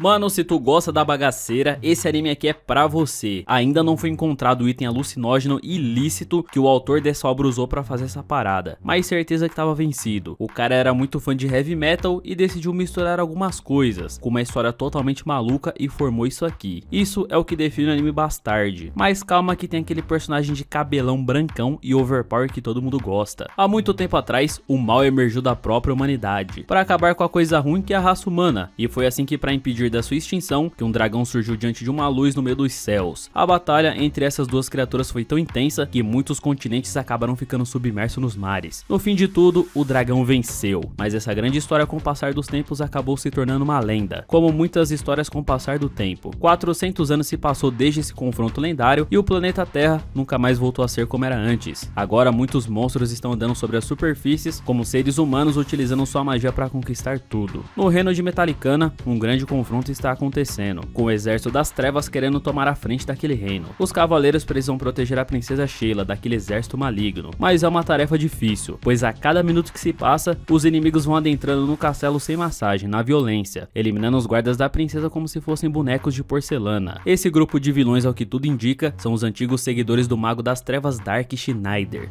Mano, se tu gosta da bagaceira, esse anime aqui é pra você. Ainda não foi encontrado o item alucinógeno ilícito que o autor dessa obra usou pra fazer essa parada, mas certeza que tava vencido. O cara era muito fã de heavy metal e decidiu misturar algumas coisas, com uma história totalmente maluca e formou isso aqui. Isso é o que define o anime Bastard. Mas calma que tem aquele personagem de cabelão brancão e overpower que todo mundo gosta. Há muito tempo atrás, o mal emergiu da própria humanidade, para acabar com a coisa ruim que é a raça humana, e foi assim que, para impedir da sua extinção, que um dragão surgiu diante de uma luz no meio dos céus. A batalha entre essas duas criaturas foi tão intensa que muitos continentes acabaram ficando submersos nos mares. No fim de tudo, o dragão venceu, mas essa grande história com o passar dos tempos acabou se tornando uma lenda, como muitas histórias com o passar do tempo. 400 anos se passou desde esse confronto lendário e o planeta Terra nunca mais voltou a ser como era antes. Agora muitos monstros estão andando sobre as superfícies como seres humanos utilizando sua magia para conquistar tudo. No reino de Metallicana, um grande confronto está acontecendo, com o exército das trevas querendo tomar a frente daquele reino. Os cavaleiros precisam proteger a princesa Sheila daquele exército maligno, mas é uma tarefa difícil, pois a cada minuto que se passa, os inimigos vão adentrando no castelo sem massagem, na violência, eliminando os guardas da princesa como se fossem bonecos de porcelana. Esse grupo de vilões, ao que tudo indica, são os antigos seguidores do mago das trevas Dark Schneider.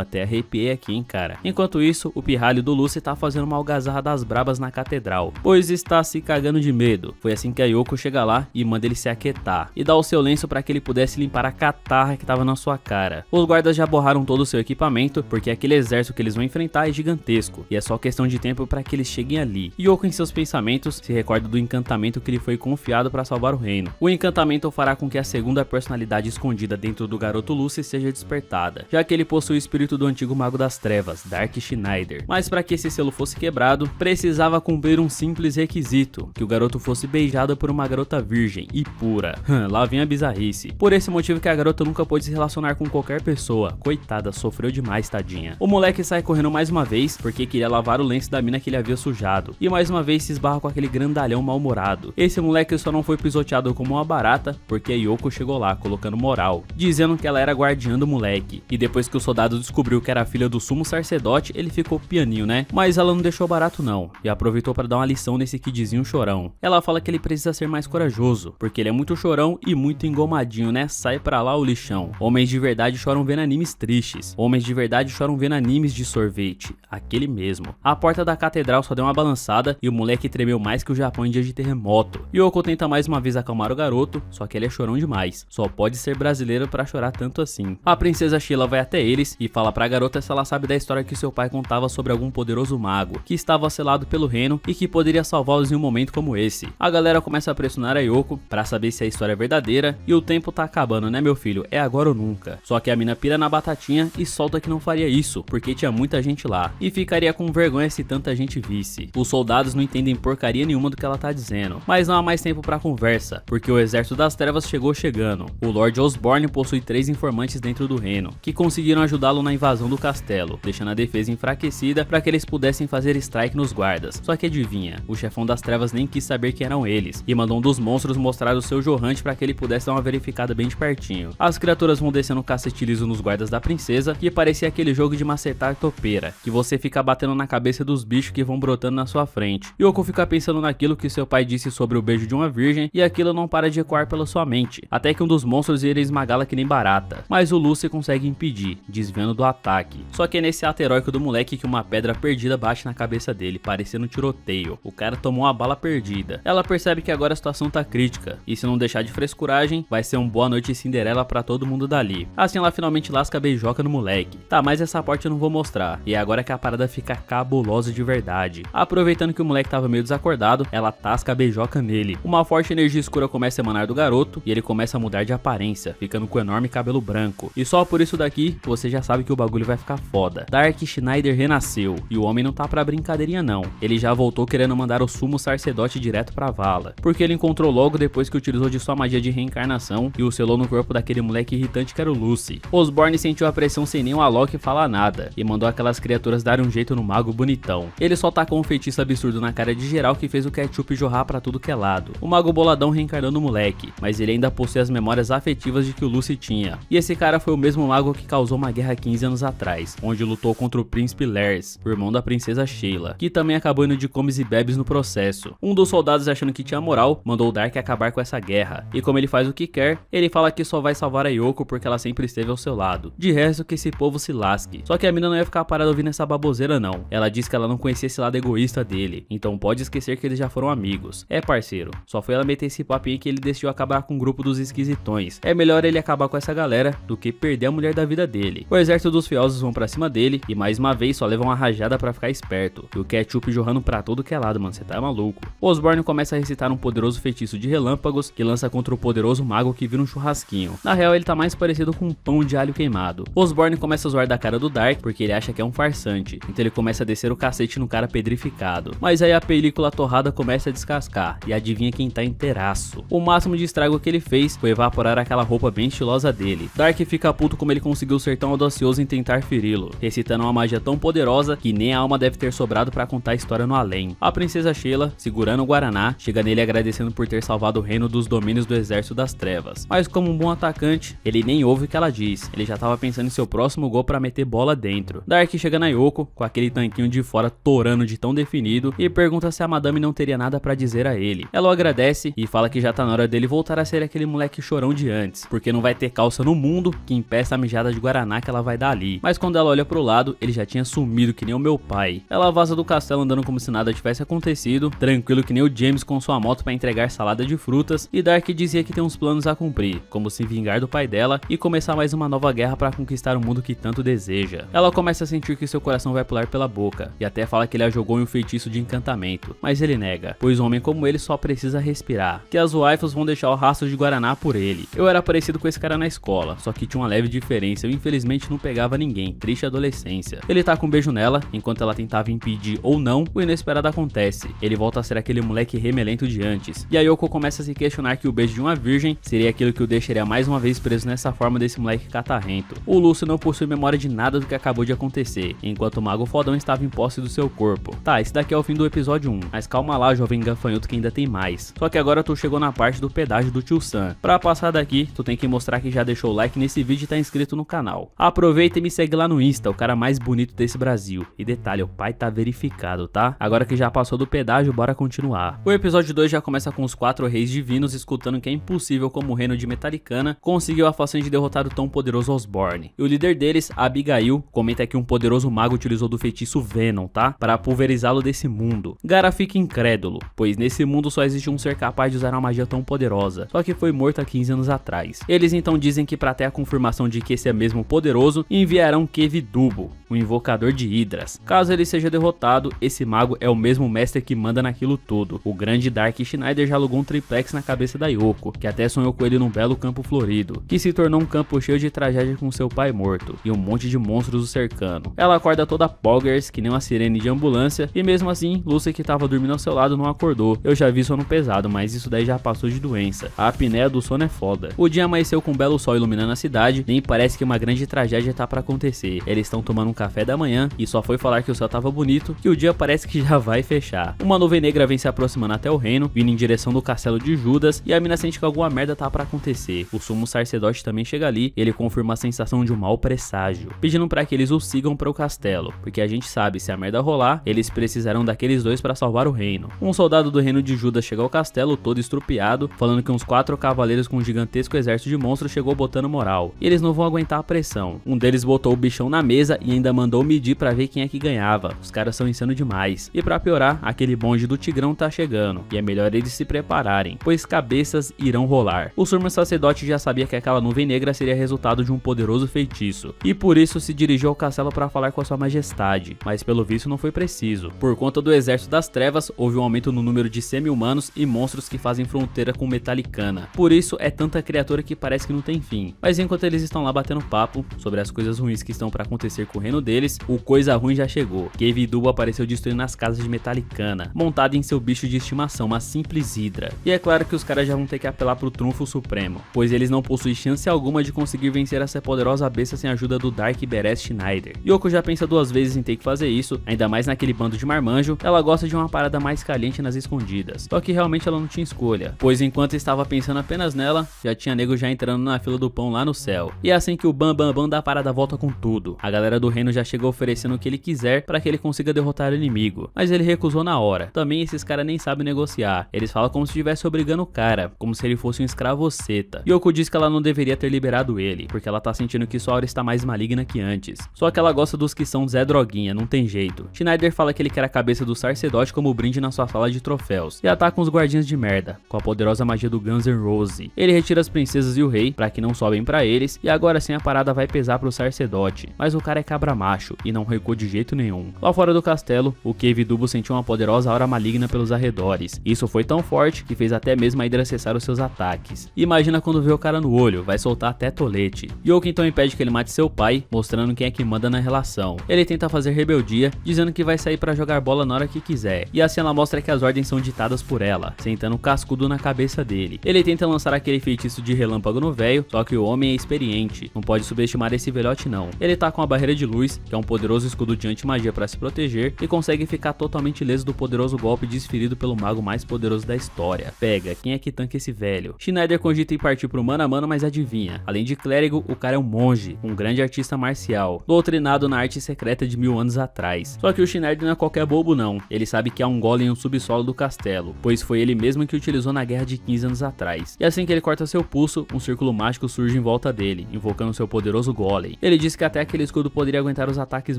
Até arrepiei aqui, hein, cara. Enquanto isso, o pirralho do Lucy tá fazendo uma algazarra das brabas na catedral, pois está se cagando de medo. Foi assim que a Yoko chega lá e manda ele se aquietar, e dá o seu lenço para que ele pudesse limpar a catarra que tava na sua cara. Os guardas já borraram todo o seu equipamento, porque aquele exército que eles vão enfrentar é gigantesco, e é só questão de tempo para que eles cheguem ali. Yoko, em seus pensamentos, se recorda do encantamento que lhe foi confiado para salvar o reino. O encantamento fará com que a segunda personalidade escondida dentro do garoto Lucy seja despertada, já que ele possui o espírito do antigo mago das trevas, Dark Schneider. Mas para que esse selo fosse quebrado, precisava cumprir um simples requisito, que o garoto fosse beijado por uma garota virgem e pura. Lá vem a bizarrice. Por esse motivo que a garota nunca pôde se relacionar com qualquer pessoa. Coitada, sofreu demais, tadinha. O moleque sai correndo mais uma vez, porque queria lavar o lenço da mina que ele havia sujado, e mais uma vez se esbarra com aquele grandalhão mal-humorado. Esse moleque só não foi pisoteado como uma barata, porque a Yoko chegou lá, colocando moral, dizendo que ela era guardiã do moleque. E depois que o soldado descobriu que era filha do sumo sacerdote, ele ficou pianinho, né? Mas ela não deixou barato não, e aproveitou para dar uma lição nesse kidzinho chorão. Ela fala que ele precisa ser mais corajoso, porque ele é muito chorão e muito engomadinho, né? Sai pra lá o lixão. Homens de verdade choram vendo animes tristes. Homens de verdade choram vendo animes de sorvete. Aquele mesmo. A porta da catedral só deu uma balançada e o moleque tremeu mais que o Japão em dia de terremoto. Yoko tenta mais uma vez acalmar o garoto, só que ele é chorão demais. Só pode ser brasileiro pra chorar tanto assim. A princesa Sheila vai até eles e fala pra garota se ela sabe da história que seu pai contava sobre algum poderoso mago que estava selado pelo reino e que poderia salvá-los em um momento como esse. A galera começa a pressionar a Yoko pra saber se a história é verdadeira e o tempo tá acabando, né, meu filho? É agora ou nunca. Só que a mina pira na batatinha e solta que não faria isso, porque tinha muita gente lá e ficaria com vergonha se tanta gente visse. Os soldados não entendem porcaria nenhuma do que ela tá dizendo, mas não há mais tempo pra conversa, porque o exército das trevas chegando. O Lord Osborne possui 3 informantes dentro do reino, que conseguiram ajudá-lo na invasão do castelo, deixando a defesa enfraquecida para que eles pudessem fazer strike nos guardas. Só que adivinha, o chefão das trevas nem quis saber quem eram eles, e mandou um dos monstros mostrar o seu jorrante para que ele pudesse dar uma verificada bem de pertinho. As criaturas vão descendo cacete liso nos guardas da princesa, que parecia aquele jogo de macetar topeira, que você fica batendo na cabeça dos bichos que vão brotando na sua frente. Yoko fica pensando naquilo que seu pai disse sobre o beijo de uma virgem, e aquilo não para de ecoar pela sua mente, até que um dos monstros iria esmagá-la que nem barata, mas o Lucy consegue impedir, desviando do ataque. Só que é nesse ato heróico do moleque que uma pedra perdida bate na cabeça dele, parecendo um tiroteio. O cara tomou uma bala perdida. Ela percebe que agora a situação tá crítica, e se não deixar de frescuragem, vai ser um boa noite Cinderela pra todo mundo dali. Assim ela finalmente lasca a beijoca no moleque. Tá, mas essa parte eu não vou mostrar, e é agora que a parada fica cabulosa de verdade. Aproveitando que o moleque tava meio desacordado, ela tasca a beijoca nele. Uma forte energia escura começa a emanar do garoto, e ele começa a mudar de aparência, ficando com enorme cabelo branco. E só por isso daqui, você já sabe que o bagulho vai ficar foda. Dark Schneider renasceu, e o homem não tá pra brincadeirinha não. Ele já voltou querendo mandar o sumo sacerdote direto pra vala, porque ele encontrou logo depois que utilizou de sua magia de reencarnação e o selou no corpo daquele moleque irritante que era o Lucy. Osborne sentiu a pressão sem nem o Alok falar nada, e mandou aquelas criaturas darem um jeito no mago bonitão. Ele só tacou um feitiço absurdo na cara de geral que fez o ketchup jorrar pra tudo que é lado. O mago boladão reencarnou no moleque, mas ele ainda possui as memórias afetivas de que o Lucy tinha. E esse cara foi o mesmo mago que causou uma guerra 15 anos atrás, onde lutou contra o príncipe Lars, o irmão da princesa Sheila, que também acabou indo de comes e bebes no processo. Um dos soldados Rose, achando que tinha moral, mandou o Dark acabar com essa guerra. E como ele faz o que quer, ele fala que só vai salvar a Yoko porque ela sempre esteve ao seu lado. De resto, que esse povo se lasque. Só que a mina não ia ficar parada ouvindo essa baboseira não. Ela disse que ela não conhecia esse lado egoísta dele, então pode esquecer que eles já foram amigos. É, parceiro, só foi ela meter esse papinho que ele decidiu acabar com o grupo dos esquisitões. É melhor ele acabar com essa galera do que perder a mulher da vida dele. O exército dos fiosos vão pra cima dele e mais uma vez só levam uma rajada pra ficar esperto. E o ketchup jorrando pra todo que é lado, mano, você tá maluco. O Osborn começa a recitar um poderoso feitiço de relâmpagos que lança contra o poderoso mago que vira um churrasquinho. Na real, ele tá mais parecido com um pão de alho queimado. O Osborn começa a zoar da cara do Dark porque ele acha que é um farsante, então ele começa a descer o cacete no cara pedrificado. Mas aí a película torrada começa a descascar e adivinha quem tá inteiraço. O máximo de estrago que ele fez foi evaporar aquela roupa bem estilosa dele. Dark fica puto como ele conseguiu ser tão audacioso em tentar feri-lo, recitando uma magia tão poderosa que nem a alma deve ter sobrado pra contar a história no além. A princesa Sheila, segurando o Guaraná, chega nele agradecendo por ter salvado o reino dos domínios do exército das trevas. Mas como um bom atacante, ele nem ouve o que ela diz, ele já tava pensando em seu próximo gol pra meter bola dentro. Dark chega na Yoko, com aquele tanquinho de fora torando de tão definido, e pergunta se a madame não teria nada pra dizer a ele. Ela o agradece e fala que já tá na hora dele voltar a ser aquele moleque chorão de antes, porque não vai ter calça no mundo que impeça a mijada de Guaraná que ela vai dar ali. Mas quando ela olha pro lado, ele já tinha sumido que nem o meu pai. Ela vaza do castelo andando como se nada tivesse acontecido, tranquilo que nem o James com sua moto pra entregar salada de frutas, e Dark dizia que tem uns planos a cumprir, como se vingar do pai dela e começar mais uma nova guerra pra conquistar o mundo que tanto deseja. Ela começa a sentir que seu coração vai pular pela boca, e até fala que ele a jogou em um feitiço de encantamento, mas ele nega, pois um homem como ele só precisa respirar, que as waifus vão deixar o rastro de Guaraná por ele. Eu era parecido com esse cara na escola, só que tinha uma leve diferença, eu infelizmente não pegava ninguém, triste adolescência. Ele tá com um beijo nela, enquanto ela tentava impedir ou não, o inesperado acontece, ele volta a ser aquele moleque remelento de antes, e a Yoko começa a se questionar que o beijo de uma virgem seria aquilo que o deixaria mais uma vez preso nessa forma desse moleque catarrento. O Lúcio não possui memória de nada do que acabou de acontecer, enquanto o mago fodão estava em posse do seu corpo. Tá, esse daqui é o fim do episódio 1, mas calma lá, jovem gafanhoto, que ainda tem mais. Só que agora tu chegou na parte do pedágio do tio Sam. Pra passar daqui, tu tem que mostrar que já deixou o like nesse vídeo e tá inscrito no canal. Aproveita e me segue lá no Insta, o cara mais bonito desse Brasil. E detalhe, o pai tá verificado, tá? Agora que já passou do pedágio, bora continuar. O episódio 2 já começa com os 4 reis divinos escutando que é impossível como o reino de Metallicana conseguiu a façanha de derrotar o tão poderoso Osborn. E o líder deles, Abigail, comenta que um poderoso mago utilizou do feitiço Venom, tá? Para pulverizá-lo desse mundo. Gara fica incrédulo, pois nesse mundo só existe um ser capaz de usar uma magia tão poderosa, só que foi morto há 15 anos atrás. Eles então dizem que para ter a confirmação de que esse é mesmo poderoso, enviarão Kevidubo, o invocador de Hidras. Caso ele seja derrotado, esse mago é o mesmo mestre que manda naquilo tudo. O grande Dark Schneider já alugou um triplex na cabeça da Yoko, que até sonhou com ele num belo campo florido, que se tornou um campo cheio de tragédia com seu pai morto, e um monte de monstros o cercando. Ela acorda toda poggers, que nem uma sirene de ambulância, e mesmo assim, Lucy, que tava dormindo ao seu lado, não acordou. Eu já vi sono pesado, mas isso daí já passou de doença. A apneia do sono é foda. O dia amanheceu com um belo sol iluminando a cidade, nem parece que uma grande tragédia tá pra acontecer. Eles estão tomando um café da manhã, e só foi falar que o céu tava bonito, que o dia parece que já vai fechar. Uma nuvem negra vem se aproximando até o reino, vindo em direção do castelo de Judas, e a mina sente que alguma merda tá pra acontecer. O sumo sacerdote também chega ali, e ele confirma a sensação de um mau presságio, pedindo pra que eles o sigam para o castelo, porque a gente sabe, se a merda rolar, eles precisarão daqueles dois pra salvar o reino. Um soldado do reino de Judas chega ao castelo todo estrupiado, falando que uns 4 cavaleiros com um gigantesco exército de monstros chegou botando moral, e eles não vão aguentar a pressão. Um deles botou o bichão na mesa e ainda mandou medir pra ver quem é que ganhava. Os caras são insanos demais. E pra piorar, aquele bonde do Tigrão tá chegando, e é melhor eles se prepararem, pois cabeças irão rolar. O sumo sacerdote já sabia que aquela nuvem negra seria resultado de um poderoso feitiço, e por isso se dirigiu ao castelo para falar com a sua majestade, mas pelo visto não foi preciso. Por conta do exército das trevas, houve um aumento no número de semi-humanos e monstros que fazem fronteira com Metallicana. Por isso é tanta criatura que parece que não tem fim. Mas enquanto eles estão lá batendo papo sobre as coisas ruins que estão para acontecer com o reino deles, o coisa ruim já chegou. Kevidubo apareceu destruindo as casas de Metallicana, montado em seu bicho de estimação, uma simples hidra. E é claro que os caras já vão ter que apelar pro trunfo supremo, pois eles não possuem chance alguma de conseguir vencer essa poderosa besta sem a ajuda do Dark Beres Schneider. Yoko já pensa 2 vezes em ter que fazer isso, ainda mais naquele bando de marmanjo. Ela gosta de uma parada mais caliente nas escondidas, só que realmente ela não tinha escolha, pois enquanto estava pensando apenas nela, já tinha nego já entrando na fila do pão lá no céu. E é assim que o Bam Bam Bam da parada volta com tudo. A galera do reino já chega oferecendo o que ele quiser para que ele consiga derrotar o inimigo, mas ele recusou na hora. Também esses caras nem sabem sabe negociar. Eles falam como se estivesse obrigando o cara, como se ele fosse um escravoceta. Yoko diz que ela não deveria ter liberado ele, porque ela tá sentindo que sua aura está mais maligna que antes. Só que ela gosta dos que são Zé Droguinha, não tem jeito. Schneider fala que ele quer a cabeça do sacerdote como brinde na sua sala de troféus, e ataca os guardinhas de merda, com a poderosa magia do Guns N' Roses. Ele retira as princesas e o rei, pra que não sobem pra eles, e agora sim a parada vai pesar pro sacerdote. Mas o cara é cabra macho, e não recuou de jeito nenhum. Lá fora do castelo, o Cave Dubbo sentiu uma poderosa aura maligna pelos arredores. Isso foi tão forte que fez até mesmo a Hydra cessar os seus ataques. Imagina quando vê o cara no olho, vai soltar até tolete. Yoko então impede que ele mate seu pai, mostrando quem é que manda na relação. Ele tenta fazer rebeldia, dizendo que vai sair pra jogar bola na hora que quiser. E assim ela mostra que as ordens são ditadas por ela, sentando um cascudo na cabeça dele. Ele tenta lançar aquele feitiço de relâmpago no velho, só que o homem é experiente, não pode subestimar esse velhote não. Ele tá com a barreira de luz, que é um poderoso escudo de anti-magia pra se proteger, e consegue ficar totalmente ileso do poderoso golpe desferido pelo mago mais poderoso da história. Pega, quem é que tanca esse velho? Schneider cogita em partir pro mano a mano, mas adivinha, além de clérigo, o cara é um monge, um grande artista marcial, doutrinado na arte secreta de 1000 anos atrás. Só que o Schneider não é qualquer bobo não, ele sabe que há um golem no subsolo do castelo, pois foi ele mesmo que utilizou na guerra de 15 anos atrás. E assim que ele corta seu pulso, um círculo mágico surge em volta dele, invocando seu poderoso golem. Ele diz que até aquele escudo poderia aguentar os ataques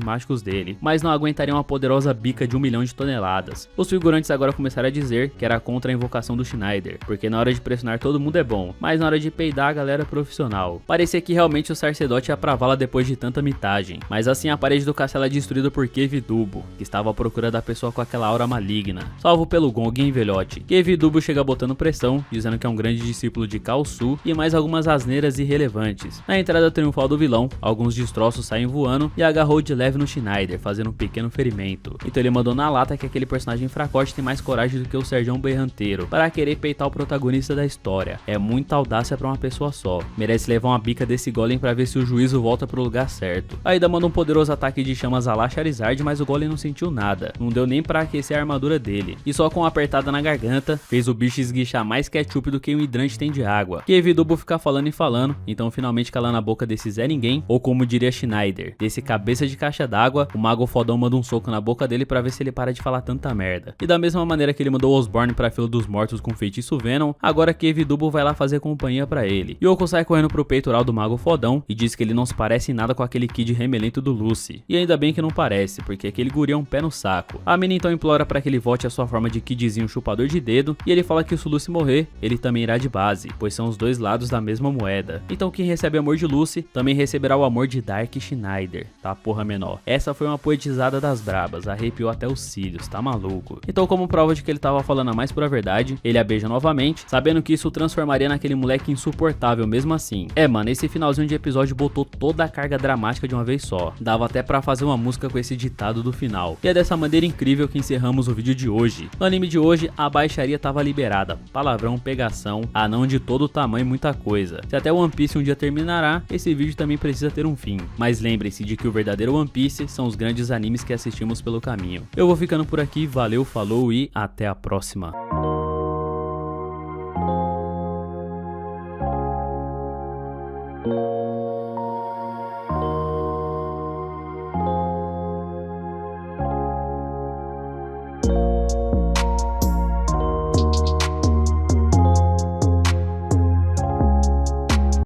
mágicos dele, mas não aguentaria uma poderosa bica de 1 milhão de toneladas. Os figurantes agora começaram a dizer que era contra a invocação do Schneider, porque na hora de pressionar todo mundo é bom, mas na hora de peidar a galera é profissional. Parecia que realmente o sacerdote ia pra vala depois de tanta mitagem, mas assim a parede do castelo é destruída por Cave Dubbo, que estava à procura da pessoa com aquela aura maligna, salvo pelo Gong em velhote. Cave Dubbo chega botando pressão, dizendo que é um grande discípulo de Khal Su e mais algumas asneiras irrelevantes. Na entrada triunfal do vilão, alguns destroços saem voando e agarrou de leve no Schneider, fazendo um pequeno ferimento. Então ele mandou na lata que aquele personagem fracote tem mais coragem do que o Serjão Berranteiro para querer peitar o protagonista da história. É muita audácia pra uma pessoa só. Merece levar uma bica desse golem pra ver se o juízo volta pro lugar certo. Ainda manda um poderoso ataque de chamas a lá Charizard, mas o golem não sentiu nada. Não deu nem pra aquecer a armadura dele. E só com uma apertada na garganta, fez o bicho esguichar mais ketchup do que um hidrante tem de água. Cave Dubbo fica falando e falando, então finalmente calando a boca desse Zé Ninguém, ou como diria Schneider, desse cabeça de caixa d'água, o mago fodão manda um soco na boca dele pra ver se ele para de falar tanta merda. E da mesma maneira que ele mandou Osborn pra fila dos mortos com feitiço Venom, agora Cave Dubbo vai lá fazer companhia pra ele. Yoko sai correndo pro peitoral do mago fodão e diz que ele não se parece em nada com aquele kid remelento do Lucy. E ainda bem que não parece, porque aquele guri é um pé no saco. A mina então implora pra que ele volte à sua forma de kidzinho chupador de dedo, e ele fala que se o Lucy morrer, ele também irá de base, pois são os dois lados da mesma moeda. Então quem recebe amor de Lucy, também receberá o amor de Dark Schneider, tá porra menor. Essa foi uma poetizada das brabas, arrepiou até os cílios, tá maluco. Então como prova de que ele tava falando a mais pura verdade, ele a beija novamente, sabendo que isso o transformaria naquele moleque insuportável mesmo assim. Mano, esse finalzinho de episódio botou toda a carga dramática de uma vez só. Dava até pra fazer uma música com esse ditado do final. E é dessa maneira incrível que encerramos o vídeo de hoje. No anime de hoje, a baixaria tava liberada. Palavrão, pegação, anão de todo tamanho e muita coisa. Se até o One Piece um dia terminará, esse vídeo também precisa ter um fim. Mas lembre-se de que o verdadeiro One Piece são os grandes animes que assistimos pelo caminho. Eu vou ficando por aqui, valeu, falou e até a próxima.